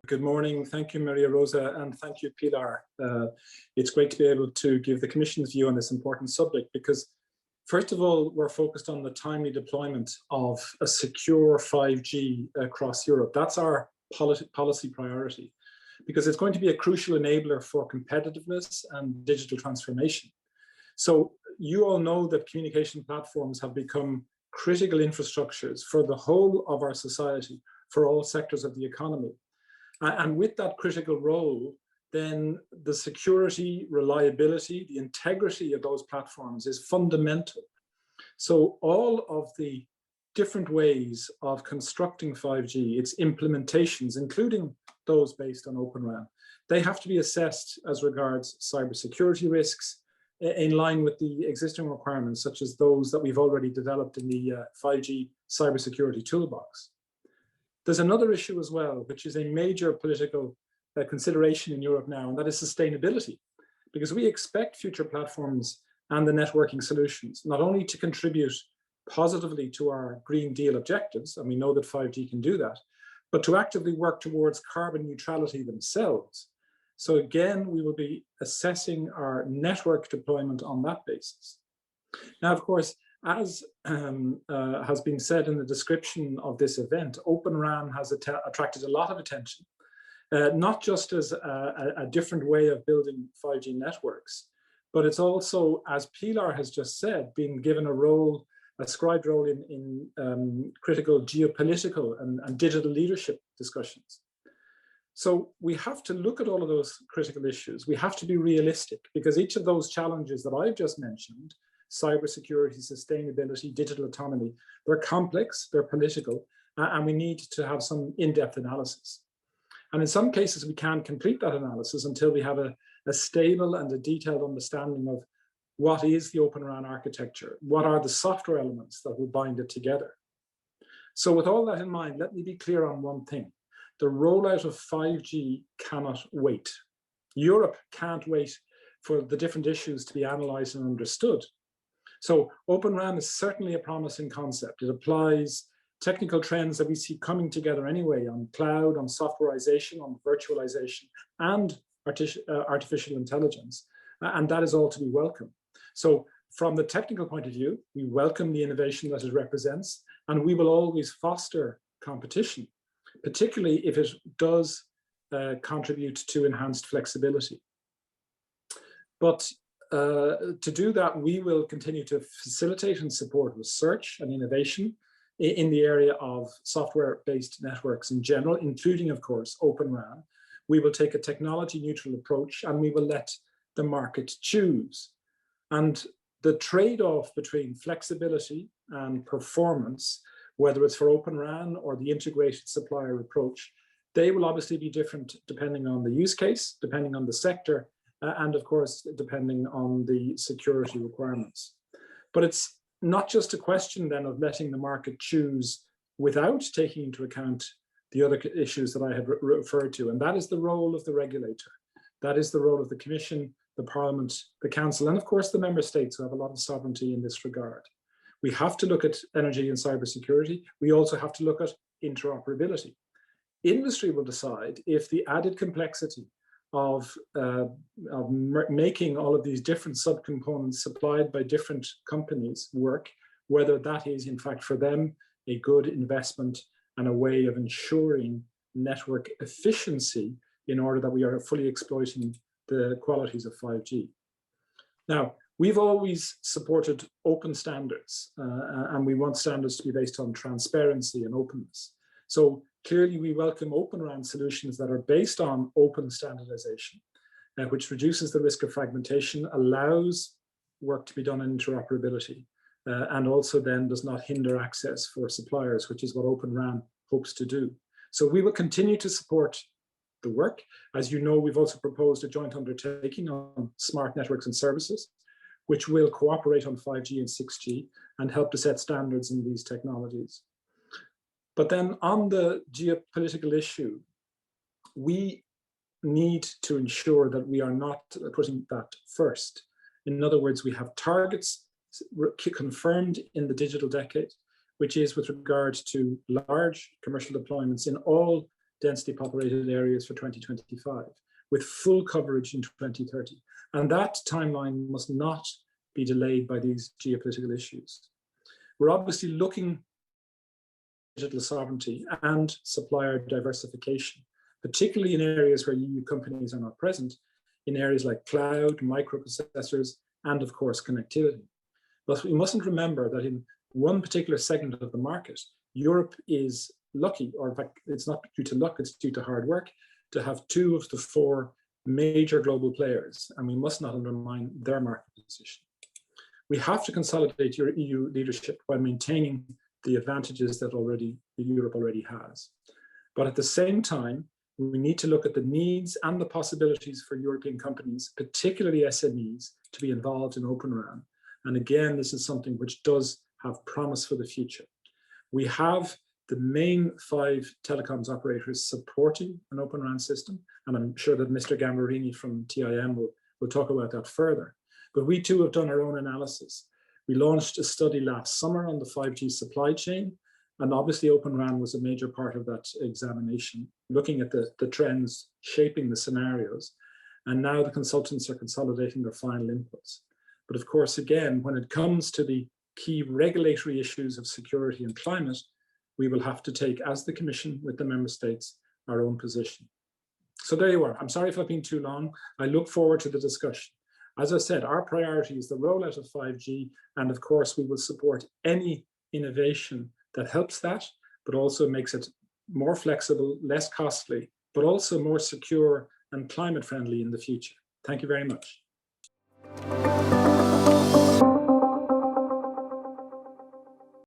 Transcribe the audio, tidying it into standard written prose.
Good morning. Thank you, Maria Rosa, and thank you, Pilar. It's great to be able to give the Commission's view on this important subject because, first of all, we're focused on the timely deployment of a secure 5G across Europe. That's our policy priority because it's going to be a crucial enabler for competitiveness and digital transformation. So you all know that communication platforms have become critical infrastructures for the whole of our society, for all sectors of the economy. And with that critical role, then the security, reliability, the integrity of those platforms is fundamental. So all of the different ways of constructing 5G, its implementations, including those based on Open RAN, they have to be assessed as regards cybersecurity risks in line with the existing requirements, such as those that we've already developed in the 5G cybersecurity toolbox. There's another issue as well, which is a major political consideration in Europe now, and that is sustainability, because we expect future platforms and the networking solutions not only to contribute positively to our Green Deal objectives, and we know that 5G can do that, but to actively work towards carbon neutrality themselves. So again, we will be assessing our network deployment on that basis. Now, of course, as has been said in the description of this event, Open RAN has attracted a lot of attention, not just as a different way of building 5G networks, but it's also, as Pilar has just said, been given a role, a scribed role in critical geopolitical and digital leadership discussions. So we have to look at all of those critical issues. We have to be realistic because each of those challenges that I've just mentioned, cybersecurity, sustainability, digital autonomy, they're complex, they're political, and we need to have some in-depth analysis. And in some cases, we can't complete that analysis until we have a stable and a detailed understanding of what is the Open RAN architecture, what are the software elements that will bind it together. So with all that in mind, let me be clear on one thing. The rollout of 5G cannot wait. Europe can't wait for the different issues to be analyzed and understood. So Open RAN is certainly a promising concept. It applies technical trends that we see coming together anyway on cloud, on softwareization, on virtualization, and artificial intelligence. And that is all to be welcome. So from the technical point of view, we welcome the innovation that it represents, and we will always foster competition, particularly if it does contribute to enhanced flexibility. But to do that, we will continue to facilitate and support research and innovation in the area of software-based networks in general, including, of course, Open RAN. We will take a technology-neutral approach, and we will let the market choose. And the trade-off between flexibility and performance, whether it's for Open RAN or the integrated supplier approach, they will obviously be different depending on the use case, depending on the sector, and of course, depending on the security requirements. But it's not just a question then of letting the market choose without taking into account the other issues that I have referred to, and that is the role of the regulator. That is the role of the Commission, the Parliament, the Council, and of course the Member States who have a lot of sovereignty in this regard. We have to look at energy and cybersecurity. We also have to look at interoperability. Industry will decide if the added complexity of making all of these different subcomponents supplied by different companies work, whether that is in fact for them a good investment and a way of ensuring network efficiency in order that we are fully exploiting the qualities of 5G. Now, we've always supported open standards and we want standards to be based on transparency and openness. So clearly we welcome Open RAN solutions that are based on open standardization, which reduces the risk of fragmentation, allows work to be done in interoperability, and also then does not hinder access for suppliers, which is what Open RAN hopes to do. So we will continue to support the work. As you know, we've also proposed a joint undertaking on smart networks and services, which will cooperate on 5G and 6G and help to set standards in these technologies. But then on the geopolitical issue, we need to ensure that we are not putting that first. In other words, we have targets confirmed in the digital decade, which is with regard to large commercial deployments in all densely populated areas for 2025, with full coverage in 2030. And that timeline must not be delayed by these geopolitical issues. We're obviously looking at digital sovereignty and supplier diversification, particularly in areas where EU companies are not present, in areas like cloud, microprocessors, and of course, connectivity. But we mustn't remember that in one particular segment of the market, Europe is lucky, or in fact, it's not due to luck, it's due to hard work, to have 2 of the 4 major global players, and we must not undermine their market position. We have to consolidate your EU leadership while maintaining the advantages that Europe already has. But at the same time, we need to look at the needs and the possibilities for European companies, particularly SMEs, to be involved in Open RAN. And again, this is something which does have promise for the future. We have the main 5 telecoms operators supporting an Open RAN system, and I'm sure that Mr. Gamberini from TIM will talk about that further. But we too have done our own analysis. We launched a study last summer on the 5G supply chain, and obviously Open RAN was a major part of that examination, looking at the trends, shaping the scenarios. And now the consultants are consolidating their final inputs. But of course, again, when it comes to the key regulatory issues of security and climate, we will have to take, as the Commission with the Member States, our own position. So there you are. I'm sorry if I've been too long. I look forward to the discussion. As I said, our priority is the rollout of 5G, and of course, we will support any innovation that helps that, but also makes it more flexible, less costly, but also more secure and climate friendly in the future. Thank you very much.